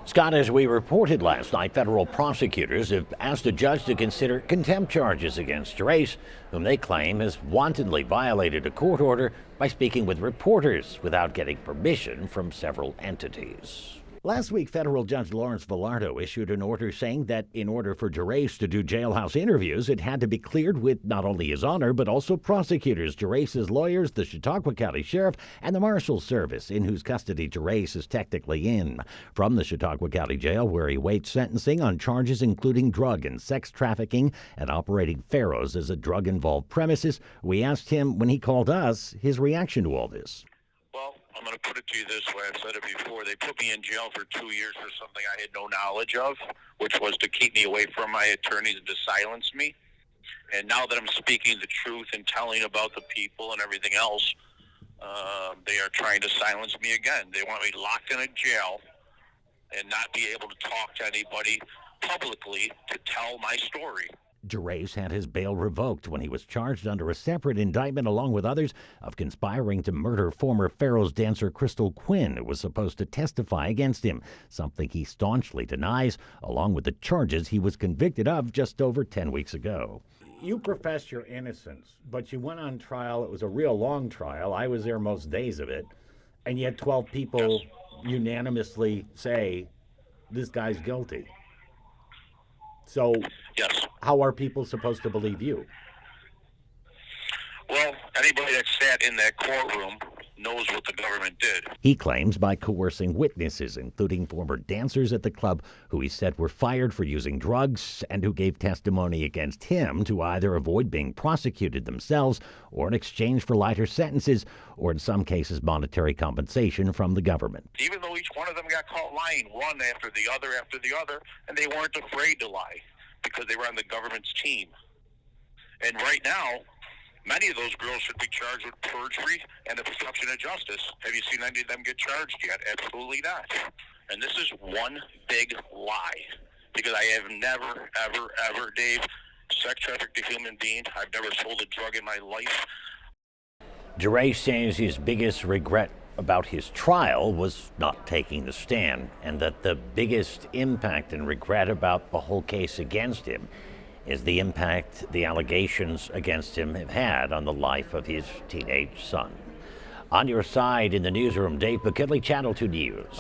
Scott, as we reported last night, federal prosecutors have asked a judge to consider contempt charges against Gerace, whom they claim has wantonly violated a court order by speaking with reporters without getting permission from several entities. Last week, federal judge Lawrence Villardo issued an order saying that in order for Gerace to do jailhouse interviews, it had to be cleared with not only his honor, but also prosecutors, Gerace's lawyers, the Chautauqua County Sheriff, and the Marshals Service, in whose custody Gerace is technically in. From the Chautauqua County Jail, where he waits sentencing on charges including drug and sex trafficking and operating Pharaohs as a drug-involved premises, we asked him, when he called us, his reaction to all this. Well, I'm going to put it to you this way. I've said it before. They put me in jail for 2 years for something I had no knowledge of, which was to keep me away from my attorneys and to silence me. And now that I'm speaking the truth and telling about the people and everything else, they are trying to silence me again. They want me locked in a jail and not be able to talk to anybody publicly to tell my story. Gerace had his bail revoked when he was charged under a separate indictment, along with others, of conspiring to murder former Pharaohs dancer Crystal Quinn, who was supposed to testify against him, something he staunchly denies, along with the charges he was convicted of just over 10 weeks ago. You profess your innocence, but you went on trial. It was a real long trial. I was there most days of it, and yet 12 people unanimously say this guy's guilty. So, yes. How are people supposed to believe you? Well, anybody that sat in that courtroom knows what the government did. He claims by coercing witnesses, including former dancers at the club who he said were fired for using drugs and who gave testimony against him to either avoid being prosecuted themselves or in exchange for lighter sentences or in some cases monetary compensation from the government. Even though each one of them got caught lying, one after the other, and they weren't afraid to lie because they were on the government's team. And right now, many of those girls should be charged with perjury and obstruction of justice. Have you seen any of them get charged yet? Absolutely not. And this is one big lie, because I have never, ever, Dave, sex trafficked a human being. I've never sold a drug in my life. Gerace says his biggest regret about his trial was not taking the stand, and that the biggest impact and regret about the whole case against him is the impact the allegations against him have had on the life of his teenage son. On your side in the newsroom, Dave McKinley, Channel 2 News.